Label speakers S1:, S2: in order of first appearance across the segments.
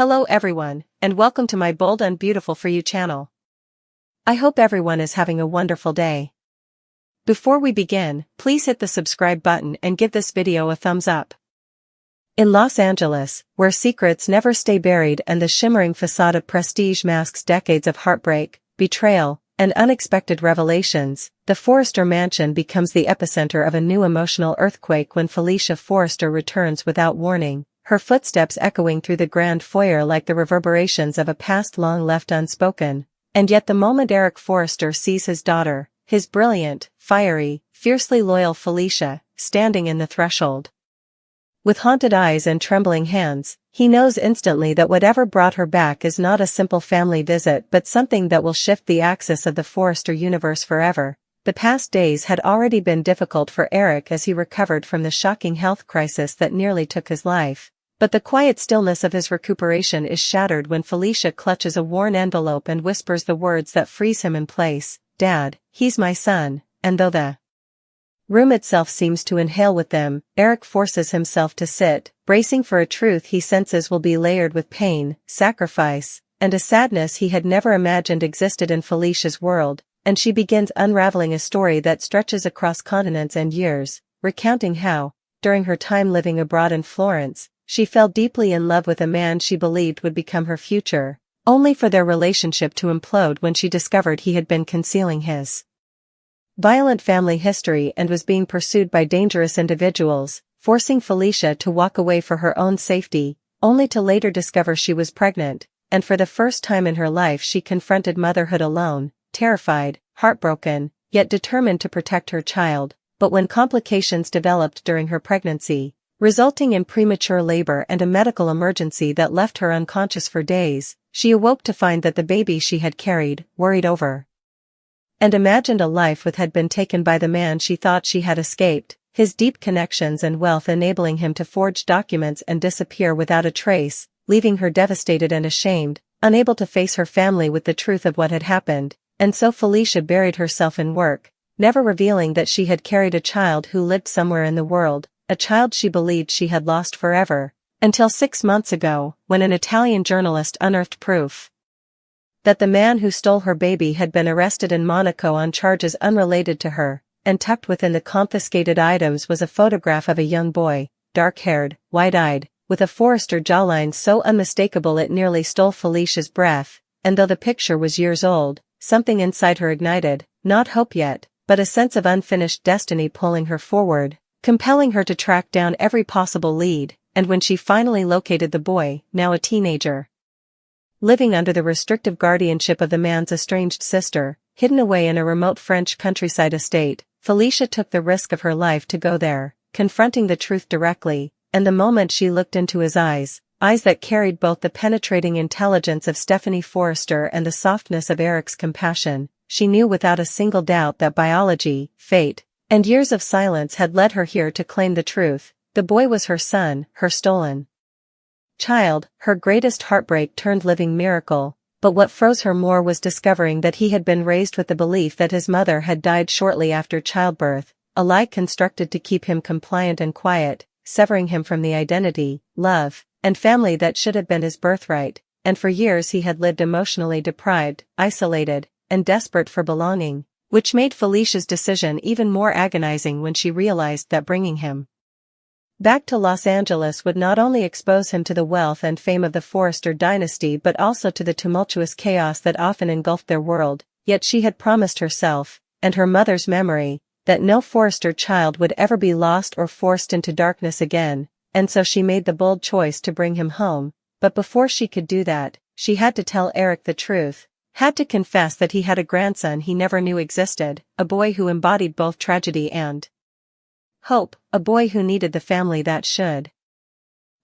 S1: Hello everyone, and welcome to my Bold and Beautiful for You channel. I hope everyone is having a wonderful day. Before we begin, please hit the subscribe button and give this video a thumbs up. In Los Angeles, where secrets never stay buried and the shimmering facade of prestige masks decades of heartbreak, betrayal, and unexpected revelations, the Forrester mansion becomes the epicenter of a new emotional earthquake when Felicia Forrester returns without warning, her footsteps echoing through the grand foyer like the reverberations of a past long left unspoken. And yet the moment Eric Forrester sees his daughter, his brilliant, fiery, fiercely loyal Felicia, standing in the threshold, with haunted eyes and trembling hands, he knows instantly that whatever brought her back is not a simple family visit but something that will shift the axis of the Forrester universe forever. The past days had already been difficult for Eric as he recovered from the shocking health crisis that nearly took his life. But the quiet stillness of his recuperation is shattered when Felicia clutches a worn envelope and whispers the words that freeze him in place, "Dad, he's my son," and though the room itself seems to inhale with them, Eric forces himself to sit, bracing for a truth he senses will be layered with pain, sacrifice, and a sadness he had never imagined existed in Felicia's world, and she begins unraveling a story that stretches across continents and years, recounting how, during her time living abroad in Florence, she fell deeply in love with a man she believed would become her future, only for their relationship to implode when she discovered he had been concealing his violent family history and was being pursued by dangerous individuals, forcing Felicia to walk away for her own safety, only to later discover she was pregnant, and for the first time in her life she confronted motherhood alone, terrified, heartbroken, yet determined to protect her child. But when complications developed during her pregnancy, resulting in premature labor and a medical emergency that left her unconscious for days, she awoke to find that the baby she had carried, worried over, and imagined a life with had been taken by the man she thought she had escaped, his deep connections and wealth enabling him to forge documents and disappear without a trace, leaving her devastated and ashamed, unable to face her family with the truth of what had happened. And so Felicia buried herself in work, never revealing that she had carried a child who lived somewhere in the world, a child she believed she had lost forever, until 6 months ago, when an Italian journalist unearthed proof that the man who stole her baby had been arrested in Monaco on charges unrelated to her, and tucked within the confiscated items was a photograph of a young boy, dark-haired, wide-eyed, with a Forrester jawline so unmistakable it nearly stole Felicia's breath, and though the picture was years old, something inside her ignited, not hope yet, but a sense of unfinished destiny pulling her forward, compelling her to track down every possible lead. And when she finally located the boy, now a teenager, living under the restrictive guardianship of the man's estranged sister, hidden away in a remote French countryside estate, Felicia took the risk of her life to go there, confronting the truth directly, and the moment she looked into his eyes that carried both the penetrating intelligence of Stephanie Forrester and the softness of Eric's compassion, she knew without a single doubt that biology, fate, and years of silence had led her here to claim the truth. The boy was her son, her stolen child, her greatest heartbreak turned living miracle, but what froze her more was discovering that he had been raised with the belief that his mother had died shortly after childbirth, a lie constructed to keep him compliant and quiet, severing him from the identity, love, and family that should have been his birthright, and for years he had lived emotionally deprived, isolated, and desperate for belonging, which made Felicia's decision even more agonizing when she realized that bringing him back to Los Angeles would not only expose him to the wealth and fame of the Forrester dynasty but also to the tumultuous chaos that often engulfed their world. Yet she had promised herself, and her mother's memory, that no Forrester child would ever be lost or forced into darkness again, and so she made the bold choice to bring him home. But before she could do that, she had to tell Eric the truth, had to confess that he had a grandson he never knew existed, a boy who embodied both tragedy and hope, a boy who needed the family that should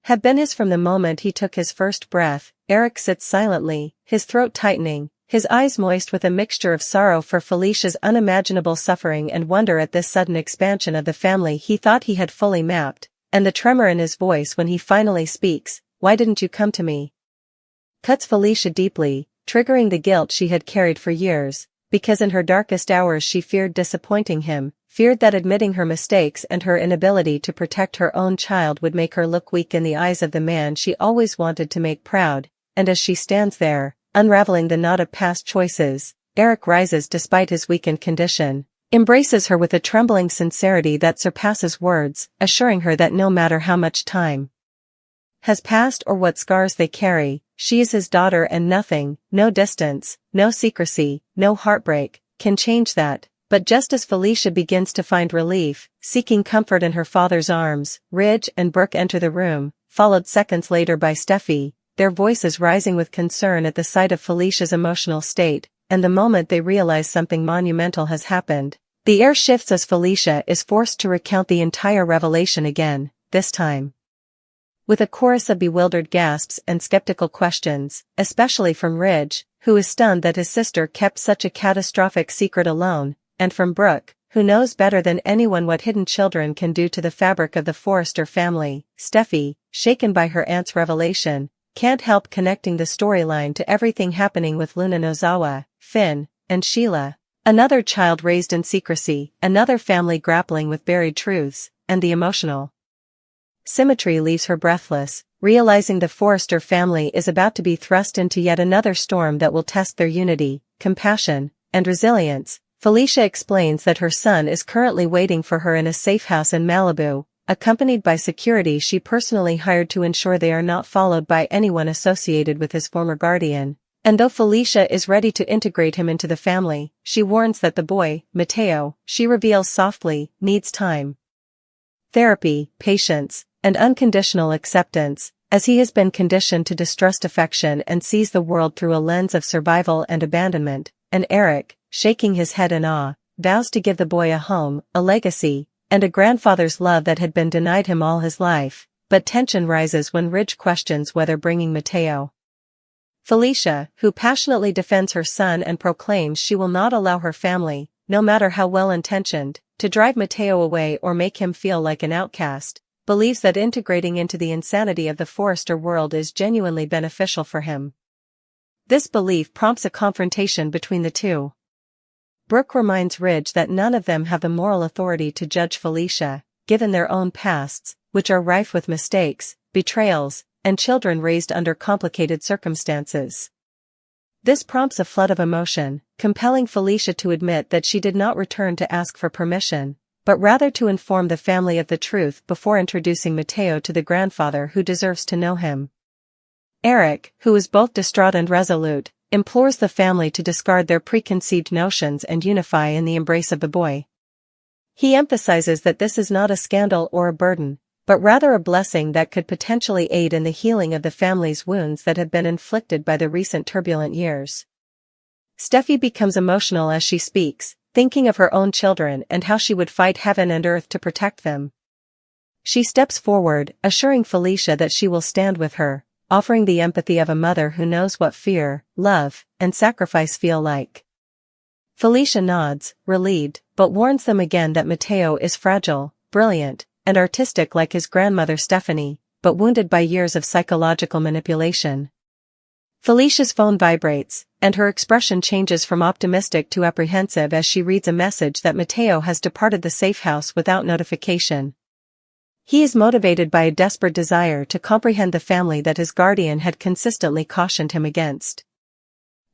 S1: have been his from the moment he took his first breath. Eric sits silently, his throat tightening, his eyes moist with a mixture of sorrow for Felicia's unimaginable suffering and wonder at this sudden expansion of the family he thought he had fully mapped, and the tremor in his voice when he finally speaks, "Why didn't you come to me?" cuts Felicia deeply, triggering the guilt she had carried for years, because in her darkest hours she feared disappointing him, feared that admitting her mistakes and her inability to protect her own child would make her look weak in the eyes of the man she always wanted to make proud, and as she stands there, unraveling the knot of past choices, Eric rises despite his weakened condition, embraces her with a trembling sincerity that surpasses words, assuring her that no matter how much time has passed or what scars they carry, she is his daughter and nothing, no distance, no secrecy, no heartbreak, can change that. But just as Felicia begins to find relief, seeking comfort in her father's arms, Ridge and Brooke enter the room, followed seconds later by Steffi, their voices rising with concern at the sight of Felicia's emotional state, and the moment they realize something monumental has happened, the air shifts as Felicia is forced to recount the entire revelation again, this time with a chorus of bewildered gasps and skeptical questions, especially from Ridge, who is stunned that his sister kept such a catastrophic secret alone, and from Brooke, who knows better than anyone what hidden children can do to the fabric of the Forrester family. Steffi, shaken by her aunt's revelation, can't help connecting the storyline to everything happening with Luna Nozawa, Finn, and Sheila, another child raised in secrecy, another family grappling with buried truths, and the emotional symmetry leaves her breathless, realizing the Forrester family is about to be thrust into yet another storm that will test their unity, compassion, and resilience. Felicia explains that her son is currently waiting for her in a safe house in Malibu, accompanied by security she personally hired to ensure they are not followed by anyone associated with his former guardian. And though Felicia is ready to integrate him into the family, she warns that the boy, Mateo, she reveals softly, needs time, therapy, patience, and unconditional acceptance, as he has been conditioned to distrust affection and sees the world through a lens of survival and abandonment. And Eric, shaking his head in awe, vows to give the boy a home, a legacy, and a grandfather's love that had been denied him all his life. But tension rises when Ridge questions whether bringing Mateo. Felicia, who passionately defends her son and proclaims she will not allow her family, no matter how well-intentioned, to drive Mateo away or make him feel like an outcast, believes that integrating into the insanity of the Forrester world is genuinely beneficial for him. This belief prompts a confrontation between the two. Brooke reminds Ridge that none of them have the moral authority to judge Felicia, given their own pasts, which are rife with mistakes, betrayals, and children raised under complicated circumstances. This prompts a flood of emotion, compelling Felicia to admit that she did not return to ask for permission, but rather to inform the family of the truth before introducing Mateo to the grandfather who deserves to know him. Eric, who is both distraught and resolute, implores the family to discard their preconceived notions and unify in the embrace of the boy. He emphasizes that this is not a scandal or a burden, but rather a blessing that could potentially aid in the healing of the family's wounds that have been inflicted by the recent turbulent years. Steffi becomes emotional as she speaks, thinking of her own children and how she would fight heaven and earth to protect them. She steps forward, assuring Felicia that she will stand with her, offering the empathy of a mother who knows what fear, love, and sacrifice feel like. Felicia nods, relieved, but warns them again that Mateo is fragile, brilliant, and artistic like his grandmother Stephanie, but wounded by years of psychological manipulation. Felicia's phone vibrates, and her expression changes from optimistic to apprehensive as she reads a message that Mateo has departed the safe house without notification. He is motivated by a desperate desire to comprehend the family that his guardian had consistently cautioned him against.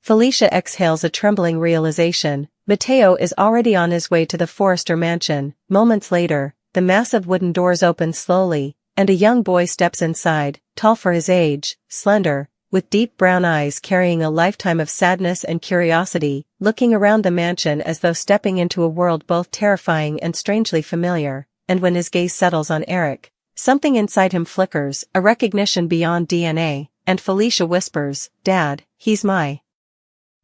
S1: Felicia exhales a trembling realization: Mateo is already on his way to the Forrester mansion. Moments later, the massive wooden doors open slowly, and a young boy steps inside, tall for his age, slender, with deep brown eyes carrying a lifetime of sadness and curiosity, looking around the mansion as though stepping into a world both terrifying and strangely familiar. And when his gaze settles on Eric, something inside him flickers, a recognition beyond DNA, and Felicia whispers, "Dad, he's my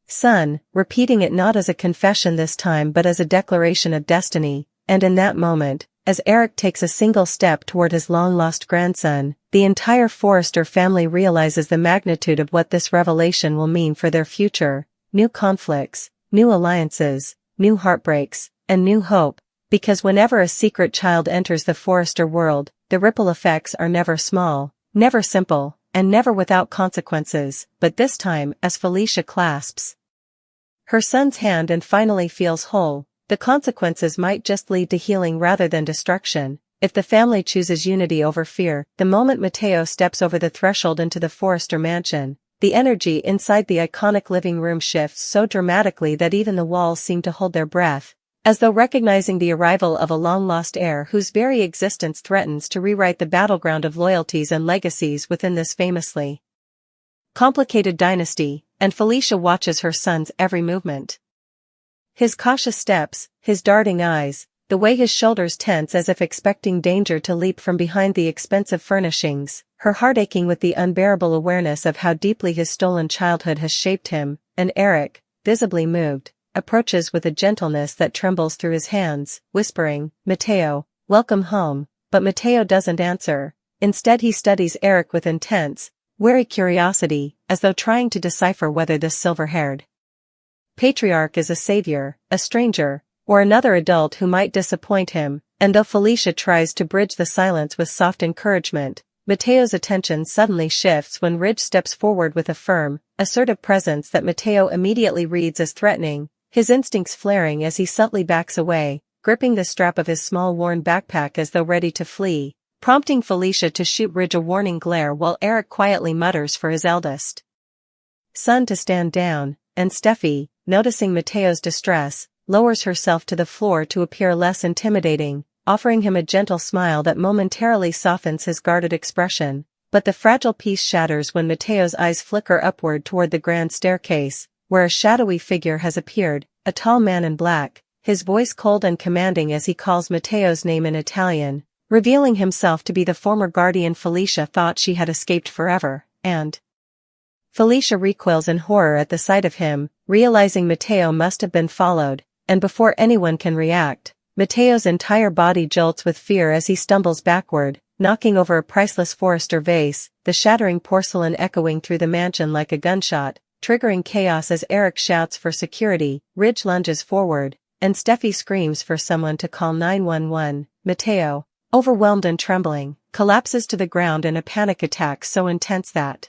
S1: son," repeating it not as a confession this time but as a declaration of destiny. And in that moment, as Eric takes a single step toward his long-lost grandson, the entire Forrester family realizes the magnitude of what this revelation will mean for their future: new conflicts, new alliances, new heartbreaks, and new hope. Because whenever a secret child enters the Forrester world, the ripple effects are never small, never simple, and never without consequences. But this time, as Felicia clasps her son's hand and finally feels whole. The consequences might just lead to healing rather than destruction, if the family chooses unity over fear. The moment Mateo steps over the threshold into the Forrester mansion, the energy inside the iconic living room shifts so dramatically that even the walls seem to hold their breath, as though recognizing the arrival of a long-lost heir whose very existence threatens to rewrite the battleground of loyalties and legacies within this famously complicated dynasty. And Felicia watches her son's every movement. His cautious steps, his darting eyes, the way his shoulders tense as if expecting danger to leap from behind the expensive furnishings, her heart aching with the unbearable awareness of how deeply his stolen childhood has shaped him. And Eric, visibly moved, approaches with a gentleness that trembles through his hands, whispering, "Mateo, welcome home." But Mateo doesn't answer. Instead he studies Eric with intense, wary curiosity, as though trying to decipher whether this silver-haired patriarch is a savior, a stranger, or another adult who might disappoint him. And though Felicia tries to bridge the silence with soft encouragement, Mateo's attention suddenly shifts when Ridge steps forward with a firm, assertive presence that Mateo immediately reads as threatening, his instincts flaring as he subtly backs away, gripping the strap of his small worn backpack as though ready to flee, prompting Felicia to shoot Ridge a warning glare while Eric quietly mutters for his eldest son to stand down. And Steffi, noticing Mateo's distress, lowers herself to the floor to appear less intimidating, offering him a gentle smile that momentarily softens his guarded expression. But the fragile peace shatters when Mateo's eyes flicker upward toward the grand staircase, where a shadowy figure has appeared, a tall man in black, his voice cold and commanding as he calls Mateo's name in Italian, revealing himself to be the former guardian Felicia thought she had escaped forever. And Felicia recoils in horror at the sight of him, realizing Mateo must have been followed, and before anyone can react, Mateo's entire body jolts with fear as he stumbles backward, knocking over a priceless Forrester vase, the shattering porcelain echoing through the mansion like a gunshot, triggering chaos as Eric shouts for security. Ridge lunges forward, and Steffi screams for someone to call 911. Mateo, overwhelmed and trembling, collapses to the ground in a panic attack so intense that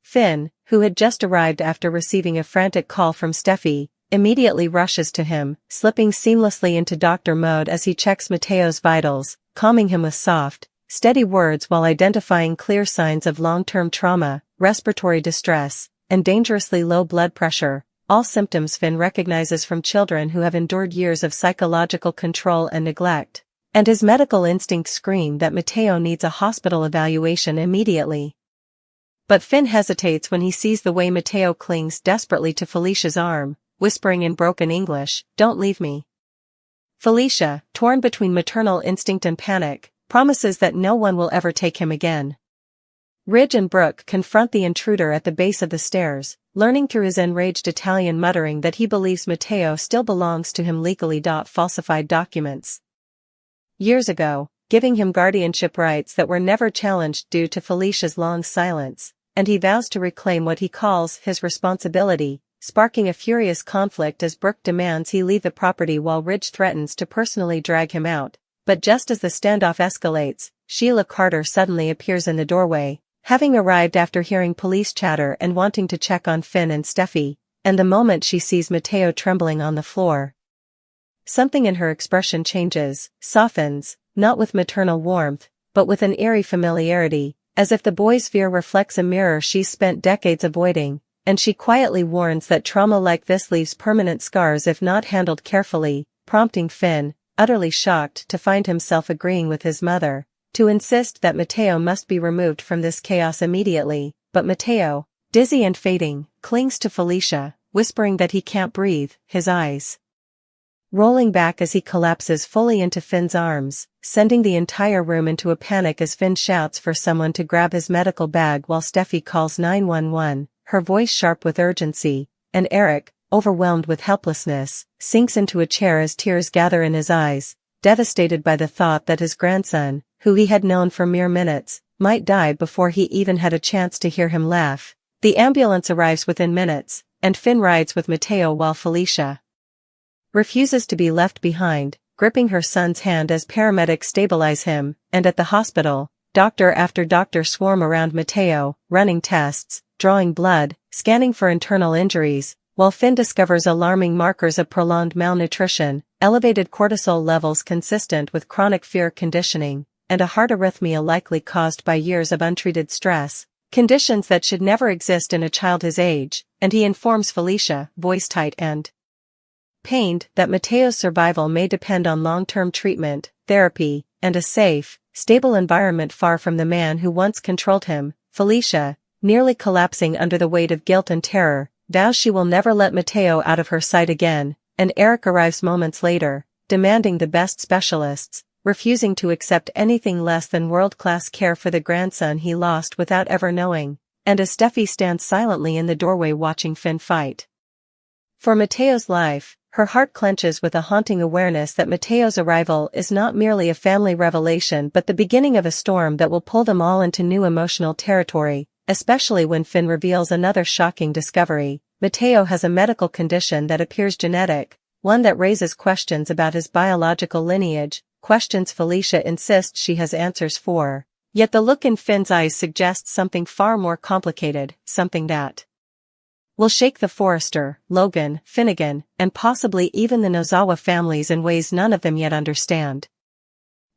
S1: Finn, who had just arrived after receiving a frantic call from Steffi, immediately rushes to him, slipping seamlessly into doctor mode as he checks Mateo's vitals, calming him with soft, steady words while identifying clear signs of long-term trauma, respiratory distress, and dangerously low blood pressure, all symptoms Finn recognizes from children who have endured years of psychological control and neglect. And his medical instincts scream that Mateo needs a hospital evaluation immediately. But Finn hesitates when he sees the way Mateo clings desperately to Felicia's arm, whispering in broken English, "Don't leave me." Felicia, torn between maternal instinct and panic, promises that no one will ever take him again. Ridge and Brooke confront the intruder at the base of the stairs, learning through his enraged Italian muttering that he believes Mateo still belongs to him legally. Falsified documents years ago, giving him guardianship rights that were never challenged due to Felicia's long silence, and he vows to reclaim what he calls his responsibility, sparking a furious conflict as Brooke demands he leave the property while Ridge threatens to personally drag him out. But just as the standoff escalates, Sheila Carter suddenly appears in the doorway, having arrived after hearing police chatter and wanting to check on Finn and Steffi, and the moment she sees Mateo trembling on the floor, something in her expression changes, softens, not with maternal warmth, but with an eerie familiarity, as if the boy's fear reflects a mirror she's spent decades avoiding, and she quietly warns that trauma like this leaves permanent scars if not handled carefully, prompting Finn, utterly shocked to find himself agreeing with his mother, to insist that Mateo must be removed from this chaos immediately. But Mateo, dizzy and fading, clings to Felicia, whispering that he can't breathe, his eyes rolling back as he collapses fully into Finn's arms, sending the entire room into a panic as Finn shouts for someone to grab his medical bag while Steffi calls 911, her voice sharp with urgency, and Eric, overwhelmed with helplessness, sinks into a chair as tears gather in his eyes, devastated by the thought that his grandson, who he had known for mere minutes, might die before he even had a chance to hear him laugh. The ambulance arrives within minutes, and Finn rides with Mateo while Felicia refuses to be left behind, gripping her son's hand as paramedics stabilize him. And at the hospital, doctor after doctor swarm around Mateo, running tests, drawing blood, scanning for internal injuries, while Finn discovers alarming markers of prolonged malnutrition, elevated cortisol levels consistent with chronic fear conditioning, and a heart arrhythmia likely caused by years of untreated stress, conditions that should never exist in a child his age, and he informs Felicia, voice tight and pained, that Mateo's survival may depend on long-term treatment, therapy, and a safe, stable environment far from the man who once controlled him. Felicia, nearly collapsing under the weight of guilt and terror, vows she will never let Mateo out of her sight again, and Eric arrives moments later, demanding the best specialists, refusing to accept anything less than world-class care for the grandson he lost without ever knowing, and as Steffi stands silently in the doorway watching Finn fight for Mateo's life, her heart clenches with a haunting awareness that Mateo's arrival is not merely a family revelation but the beginning of a storm that will pull them all into new emotional territory, especially when Finn reveals another shocking discovery. Mateo has a medical condition that appears genetic, one that raises questions about his biological lineage, questions Felicia insists she has answers for. Yet the look in Finn's eyes suggests something far more complicated, something that will shake the Forrester, Logan, Finnegan, and possibly even the Nozawa families in ways none of them yet understand.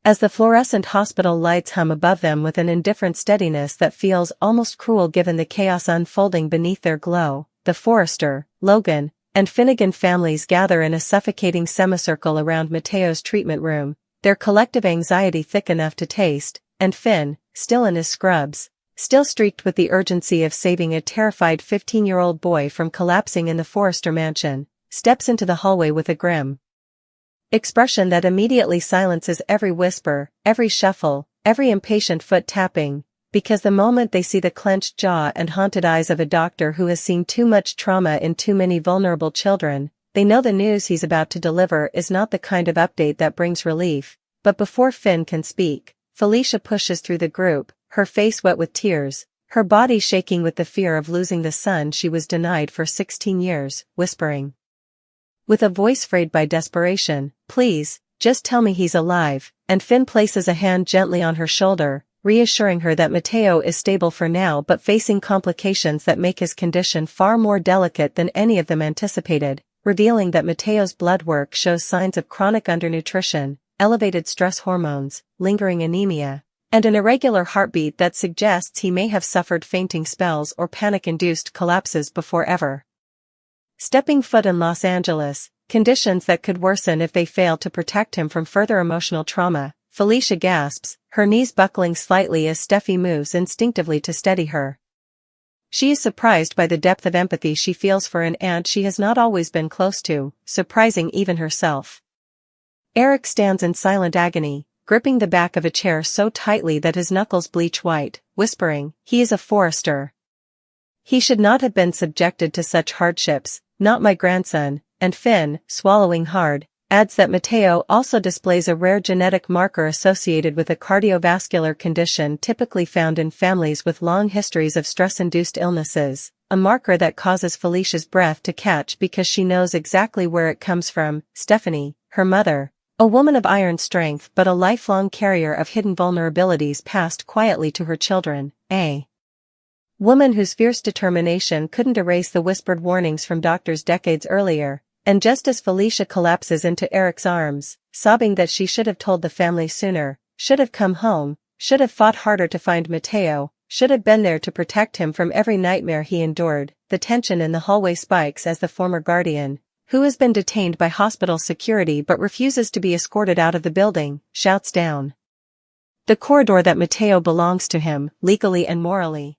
S1: As the fluorescent hospital lights hum above them with an indifferent steadiness that feels almost cruel given the chaos unfolding beneath their glow, the Forrester, Logan, and Finnegan families gather in a suffocating semicircle around Mateo's treatment room, their collective anxiety thick enough to taste, and Finn, still in his scrubs, still streaked with the urgency of saving a terrified 15-year-old boy from collapsing in the Forrester mansion, steps into the hallway with a grim expression that immediately silences every whisper, every shuffle, every impatient foot tapping, because the moment they see the clenched jaw and haunted eyes of a doctor who has seen too much trauma in too many vulnerable children, they know the news he's about to deliver is not the kind of update that brings relief. But before Finn can speak, Felicia pushes through the group, her face wet with tears, her body shaking with the fear of losing the son she was denied for 16 years, whispering with a voice frayed by desperation, "Please, just tell me he's alive," and Finn places a hand gently on her shoulder, reassuring her that Mateo is stable for now but facing complications that make his condition far more delicate than any of them anticipated, revealing that Mateo's blood work shows signs of chronic undernutrition, elevated stress hormones, lingering anemia, and an irregular heartbeat that suggests he may have suffered fainting spells or panic-induced collapses before ever stepping foot in Los Angeles, conditions that could worsen if they fail to protect him from further emotional trauma. Felicia gasps, her knees buckling slightly as Steffi moves instinctively to steady her. She is surprised by the depth of empathy she feels for an aunt she has not always been close to, surprising even herself. Eric stands in silent agony, gripping the back of a chair so tightly that his knuckles bleach white, whispering, "He is a Forrester. He should not have been subjected to such hardships, not my grandson," and Finn, swallowing hard, adds that Mateo also displays a rare genetic marker associated with a cardiovascular condition typically found in families with long histories of stress-induced illnesses, a marker that causes Felicia's breath to catch because she knows exactly where it comes from. Stephanie, her mother, a woman of iron strength but a lifelong carrier of hidden vulnerabilities passed quietly to her children, a woman whose fierce determination couldn't erase the whispered warnings from doctors decades earlier, and just as Felicia collapses into Eric's arms, sobbing that she should have told the family sooner, should have come home, should have fought harder to find Mateo, should have been there to protect him from every nightmare he endured, the tension in the hallway spikes as the former guardian, who has been detained by hospital security but refuses to be escorted out of the building, shouts down the corridor that Mateo belongs to him, legally and morally.